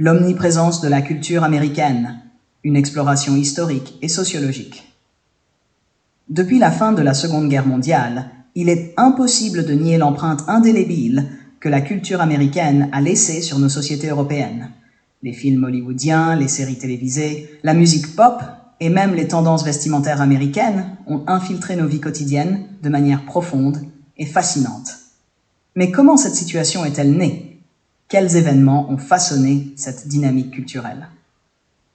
L'omniprésence de la culture américaine, une exploration historique et sociologique. Depuis la fin de la Seconde Guerre mondiale, il est impossible de nier l'empreinte indélébile que la culture américaine a laissée sur nos sociétés européennes. Les films hollywoodiens, les séries télévisées, la musique pop et même les tendances vestimentaires américaines ont infiltré nos vies quotidiennes de manière profonde et fascinante. Mais comment cette situation est-elle née? Quels événements ont façonné cette dynamique culturelle?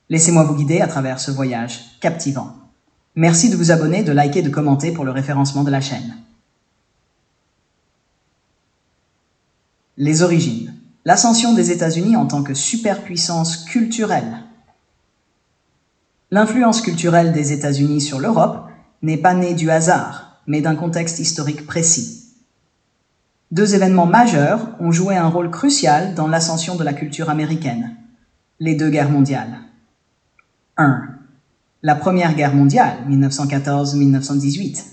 Laissez-moi vous guider à travers ce voyage captivant. Merci de vous abonner, de liker, de commenter pour le référencement de la chaîne. Les origines. L'ascension des États-Unis en tant que superpuissance culturelle. L'influence culturelle des États-Unis sur l'Europe n'est pas née du hasard, mais d'un contexte historique précis. Deux événements majeurs ont joué un rôle crucial dans l'ascension de la culture américaine. Les deux guerres mondiales. 1. La Première Guerre mondiale, 1914-1918.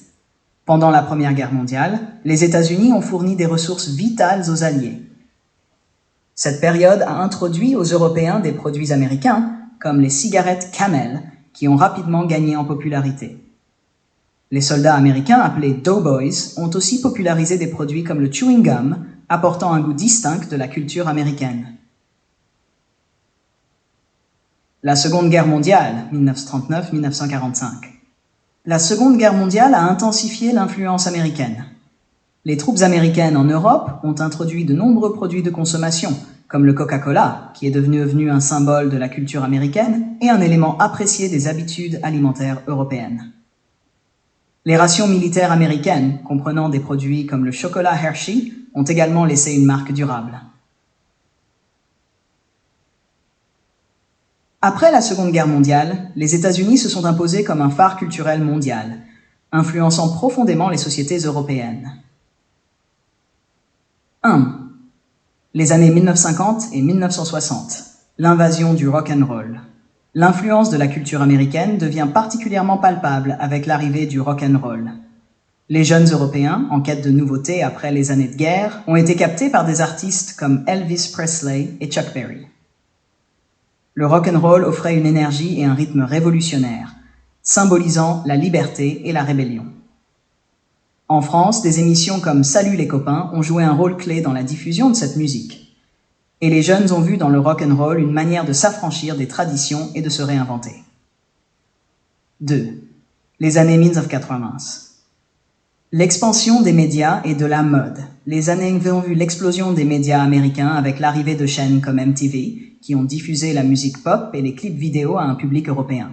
Pendant la Première Guerre mondiale, les États-Unis ont fourni des ressources vitales aux Alliés. Cette période a introduit aux Européens des produits américains, comme les cigarettes Camel, qui ont rapidement gagné en popularité. Les soldats américains, appelés Doughboys, ont aussi popularisé des produits comme le chewing gum, apportant un goût distinct de la culture américaine. La Seconde Guerre mondiale, 1939-1945. La Seconde Guerre mondiale a intensifié l'influence américaine. Les troupes américaines en Europe ont introduit de nombreux produits de consommation, comme le Coca-Cola, qui est devenu un symbole de la culture américaine et un élément apprécié des habitudes alimentaires européennes. Les rations militaires américaines, comprenant des produits comme le chocolat Hershey, ont également laissé une marque durable. Après la Seconde Guerre mondiale, les États-Unis se sont imposés comme un phare culturel mondial, influençant profondément les sociétés européennes. 1. Les années 1950 et 1960. L'invasion du rock'n'roll. L'influence de la culture américaine devient particulièrement palpable avec l'arrivée du rock'n'roll. Les jeunes Européens, en quête de nouveautés après les années de guerre, ont été captés par des artistes comme Elvis Presley et Chuck Berry. Le rock'n'roll offrait une énergie et un rythme révolutionnaire, symbolisant la liberté et la rébellion. En France, des émissions comme Salut les copains ont joué un rôle clé dans la diffusion de cette musique. Et les jeunes ont vu dans le rock'n'roll une manière de s'affranchir des traditions et de se réinventer. 2. Les années 1980. L'expansion des médias et de la mode. Les années ont vu l'explosion des médias américains avec l'arrivée de chaînes comme MTV, qui ont diffusé la musique pop et les clips vidéo à un public européen.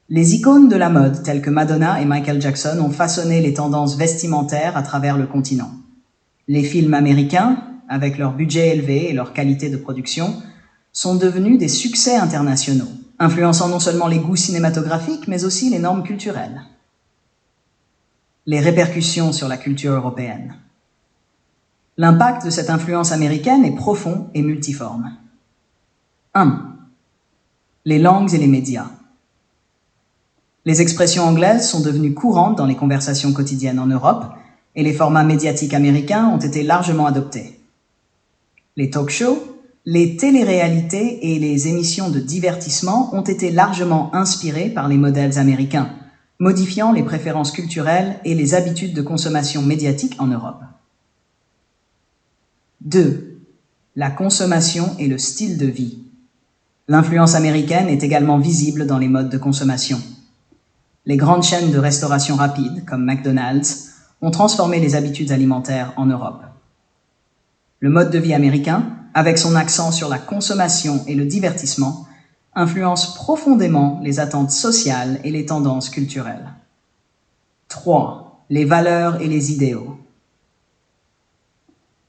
Les icônes de la mode, telles que Madonna et Michael Jackson, ont façonné les tendances vestimentaires à travers le continent. Les films américains, avec leur budget élevé et leur qualité de production, sont devenus des succès internationaux, influençant non seulement les goûts cinématographiques, mais aussi les normes culturelles. Les répercussions sur la culture européenne. L'impact de cette influence américaine est profond et multiforme. 1. Les langues et les médias. Les expressions anglaises sont devenues courantes dans les conversations quotidiennes en Europe et les formats médiatiques américains ont été largement adoptés. Les talk-shows, les téléréalités et les émissions de divertissement ont été largement inspirés par les modèles américains, modifiant les préférences culturelles et les habitudes de consommation médiatique en Europe. 2. La consommation et le style de vie. L'influence américaine est également visible dans les modes de consommation. Les grandes chaînes de restauration rapide, comme McDonald's, ont transformé les habitudes alimentaires en Europe. Le mode de vie américain, avec son accent sur la consommation et le divertissement, influence profondément les attentes sociales et les tendances culturelles. 3. Les valeurs et les idéaux.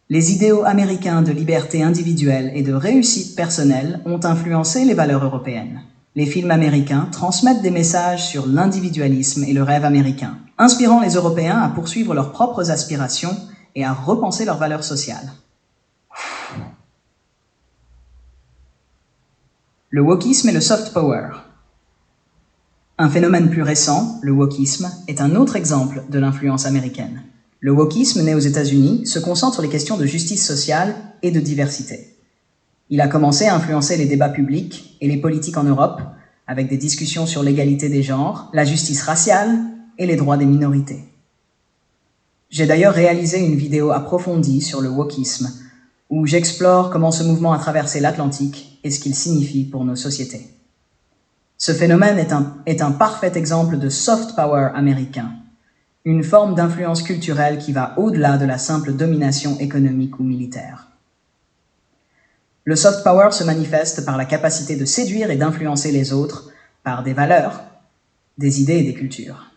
Les idéaux américains de liberté individuelle et de réussite personnelle ont influencé les valeurs européennes. Les films américains transmettent des messages sur l'individualisme et le rêve américain, inspirant les Européens à poursuivre leurs propres aspirations et à repenser leurs valeurs sociales. Le wokisme et le soft power. Un phénomène plus récent, le wokisme, est un autre exemple de l'influence américaine. Le wokisme, né aux États-Unis, se concentre sur les questions de justice sociale et de diversité. Il a commencé à influencer les débats publics et les politiques en Europe, avec des discussions sur l'égalité des genres, la justice raciale et les droits des minorités. J'ai d'ailleurs réalisé une vidéo approfondie sur le wokisme, où j'explore comment ce mouvement a traversé l'Atlantique et ce qu'il signifie pour nos sociétés. Ce phénomène est un parfait exemple de soft power américain, une forme d'influence culturelle qui va au-delà de la simple domination économique ou militaire. Le soft power se manifeste par la capacité de séduire et d'influencer les autres par des valeurs, des idées et des cultures.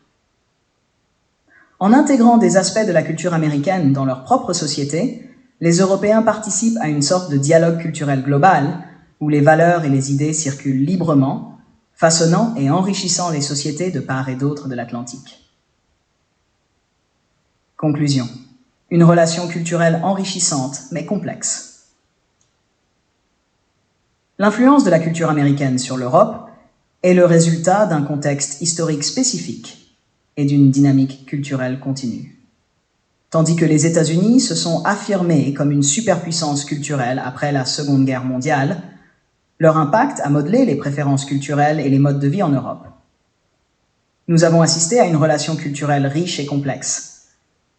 En intégrant des aspects de la culture américaine dans leur propre société, les Européens participent à une sorte de dialogue culturel global où les valeurs et les idées circulent librement, façonnant et enrichissant les sociétés de part et d'autre de l'Atlantique. Conclusion. Une relation culturelle enrichissante mais complexe. L'influence de la culture américaine sur l'Europe est le résultat d'un contexte historique spécifique et d'une dynamique culturelle continue. Tandis que les États-Unis se sont affirmés comme une superpuissance culturelle après la Seconde Guerre mondiale, leur impact a modelé les préférences culturelles et les modes de vie en Europe. Nous avons assisté à une relation culturelle riche et complexe,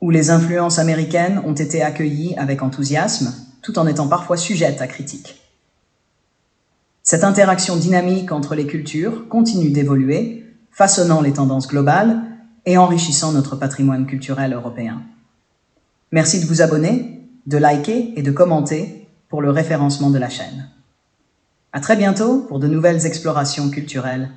où les influences américaines ont été accueillies avec enthousiasme, tout en étant parfois sujettes à critique. Cette interaction dynamique entre les cultures continue d'évoluer, façonnant les tendances globales et enrichissant notre patrimoine culturel européen. Merci de vous abonner, de liker et de commenter pour le référencement de la chaîne. À très bientôt pour de nouvelles explorations culturelles.